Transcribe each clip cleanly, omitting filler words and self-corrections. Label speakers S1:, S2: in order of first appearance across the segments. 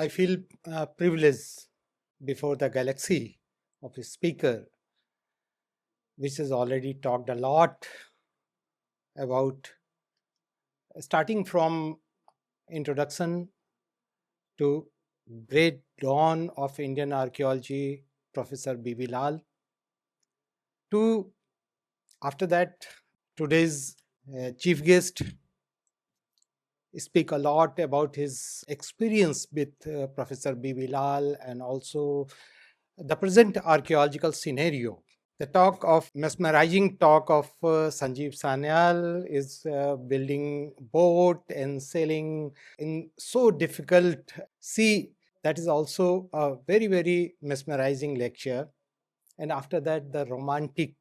S1: I feel privileged before the galaxy of a speaker, which has already talked a lot about starting from introduction to great dawn of Indian archaeology, Professor B.B. Lal, to after that today's chief guest speak a lot about his experience with Professor B.B. Lal and also the present archaeological scenario. The talk of mesmerizing talk of Sanjeev Sanyal is building boat and sailing in so difficult sea. That is also a very, very mesmerizing lecture. And after that, the romantic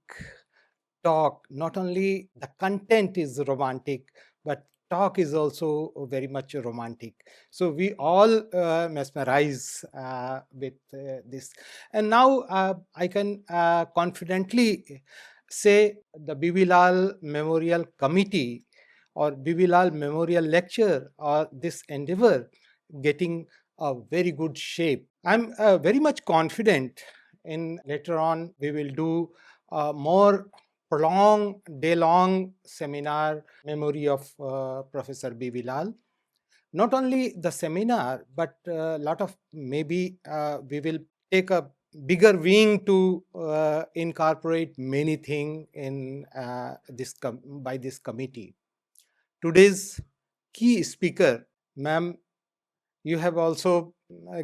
S1: talk. Not only the content is romantic, but talk is also very much romantic. So we all mesmerize with this. And now I can confidently say the Bibi Lal Memorial Committee or Bibi Lal Memorial Lecture or this endeavor getting a very good shape. I'm very much confident in later on we will do more prolonged day-long seminar memory of Professor B.B. Lal. Not only the seminar, but a lot of maybe we will take a bigger wing to incorporate many things in by this committee. Today's key speaker, ma'am, you have also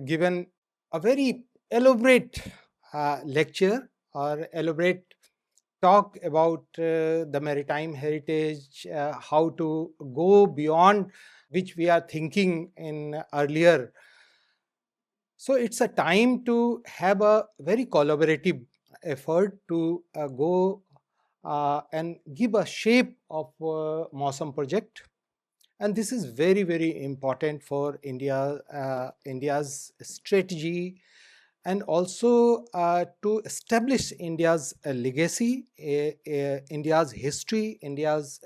S1: given a very elaborate lecture or elaborate talk about the maritime heritage, how to go beyond which we are thinking in earlier. So it's a time to have a very collaborative effort to go and give a shape of MAUSAM project. And this is very, very important for India's strategy and also to establish India's legacy, India's history, India's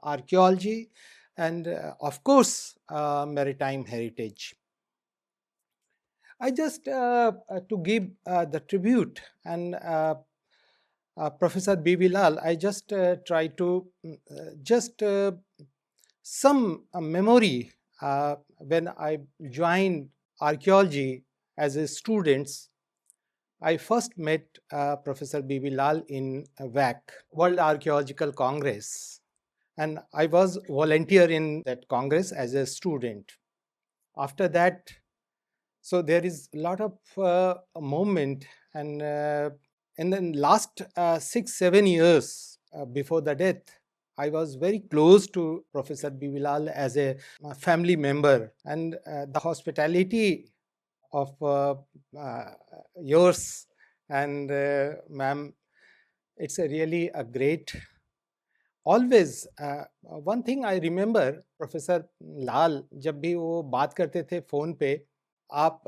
S1: archaeology, and of course, maritime heritage. I just to give the tribute and Professor B.B. Lal, I just try to just some memory when I joined archaeology as a student. I first met Professor B.B. Lal in WAC, World Archaeological Congress, and I was volunteer in that Congress as a student. After that, so there is a lot of movement, and in the last 6-7 years before the death, I was very close to Professor B.B. Lal as a family member, and the hospitality of yours and ma'am, it's a really a great. Always one thing I remember, Professor Lal, जब भी वो बात करते थे phone पे, आप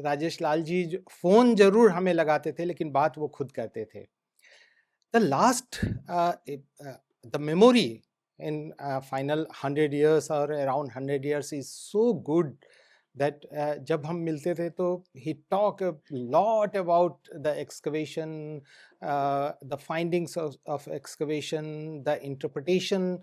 S1: Rajesh Lal ji phone जरूर हमें लगाते थे लेकिन बात वो खुद करते थे. The last the memory in final 100 years or around 100 years is so good that जब हम मिलते थे तो he talked a lot about the excavation, the findings of excavation, the interpretation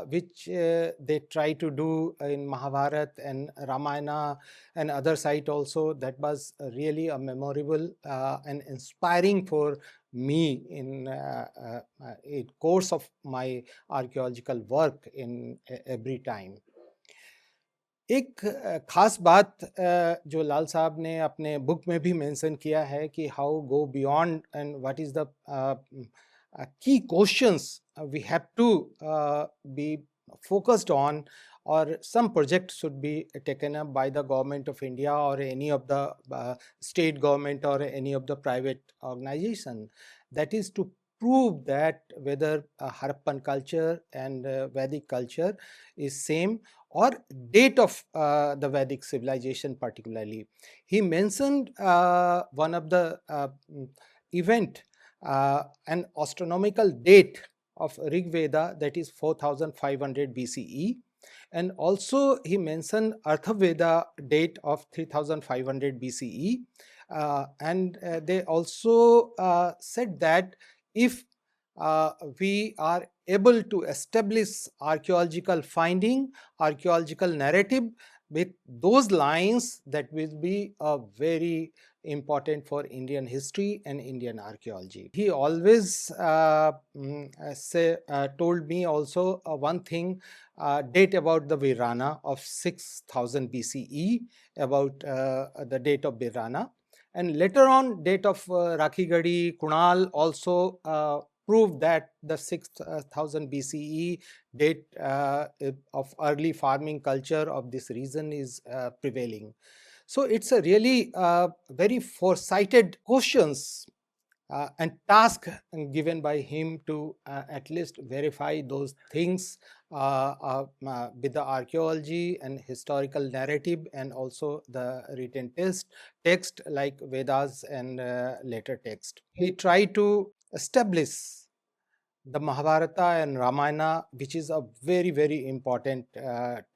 S1: which they try to do in Mahabharata and Ramayana and other site also. That was really a memorable and inspiring for me in a course of my archaeological work in every time. एक खास बात जो लाल साहब ने अपने book में भी mention किया है कि how go beyond and what is the key questions we have to be focused on, or some project should be taken up by the government of India or any of the state government or any of the private organization, that is to prove that whether Harappan culture and Vedic culture is same or date of the Vedic civilization particularly. He mentioned one of the event, an astronomical date of Rig Veda, that is 4500 BCE, And also he mentioned Arthaveda date of 3500 BCE. And they also said that if we are able to establish archaeological finding, archaeological narrative with those lines, that will be a very important for Indian history and Indian archaeology. He always told me also one thing, date about the Virana of 6000 BCE, about the date of Virana. And later on, date of Rakhigadi, Kunal also proved that the 6000 BCE date of early farming culture of this region is prevailing. So it's a really very foresighted questions and task given by him to at least verify those things with the archaeology and historical narrative, and also the written text like Vedas and later text. He tried to establish the Mahabharata and Ramayana, which is a very, very important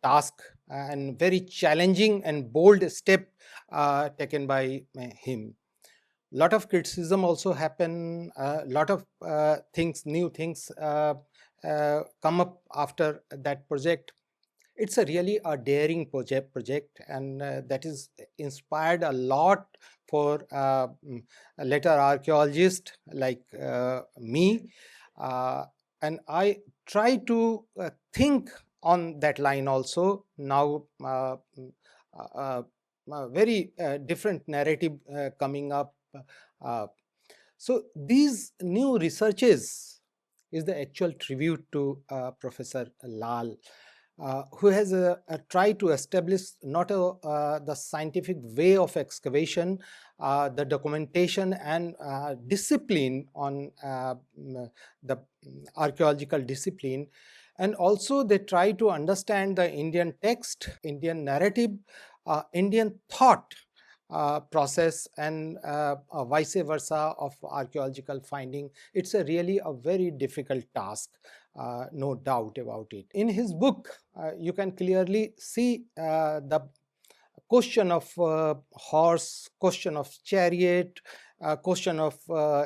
S1: task and very challenging and bold step taken by him. Lot of criticism also happen, lot of new things come up after that project. It's a really a daring project, and that is inspired a lot for later archaeologists like me. uh, and I try to think on that line also now. Uh, very different narrative coming up. uh, so these new researches is the actual tribute to Professor Lal, who has tried to establish not the scientific way of excavation, the documentation and discipline on the archaeological discipline. And also they try to understand the Indian text, Indian narrative, Indian thought process, and vice versa of archaeological finding. It's a really a very difficult task, no doubt about it. In his book, you can clearly see the question of horse, question of chariot, question of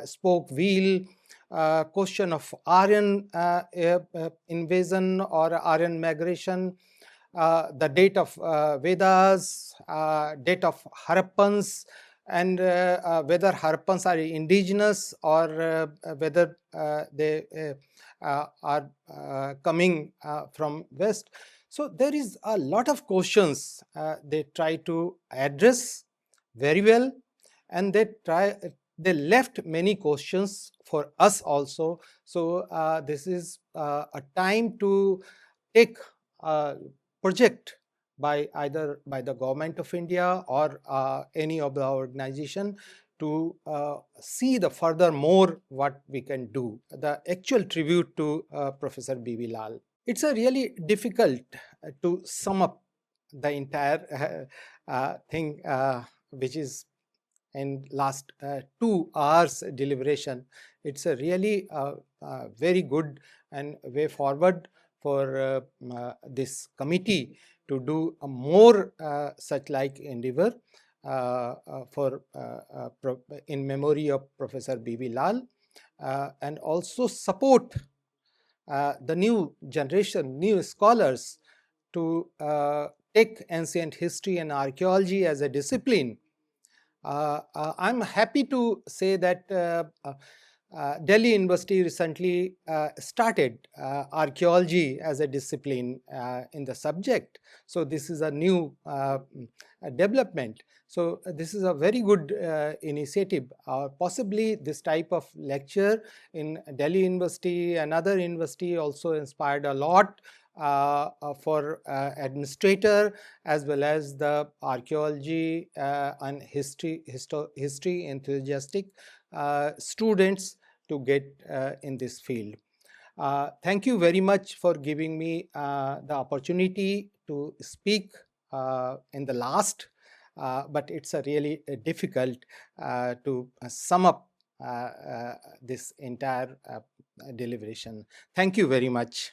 S1: spoke wheel, question of Aryan invasion or Aryan migration, the date of Vedas, date of Harappans, and whether Harappans are indigenous or whether they are coming from West. So there is a lot of questions they try to address very well, and they left many questions for us also. So this is a time to take a project by either by the government of India or any of the organization to see the further more what we can do. The actual tribute to Professor B.V. Lal. It's a really difficult to sum up the entire thing, which is in last 2 hours deliberation. It's a really very good and way forward for this committee to do a more such like endeavor for in memory of Professor B.V. Lal, and also support the new generation, new scholars to take ancient history and archaeology as a discipline. I'm happy to say that Delhi University recently started archaeology as a discipline in the subject. So this is a new development. So this is a very good initiative. Possibly this type of lecture in Delhi University, another university also inspired a lot for administrator as well as the archaeology and history enthusiastic students to get in this field. Thank you very much for giving me the opportunity to speak in the last, but it's a really difficult to sum up this entire deliberation. Thank you very much.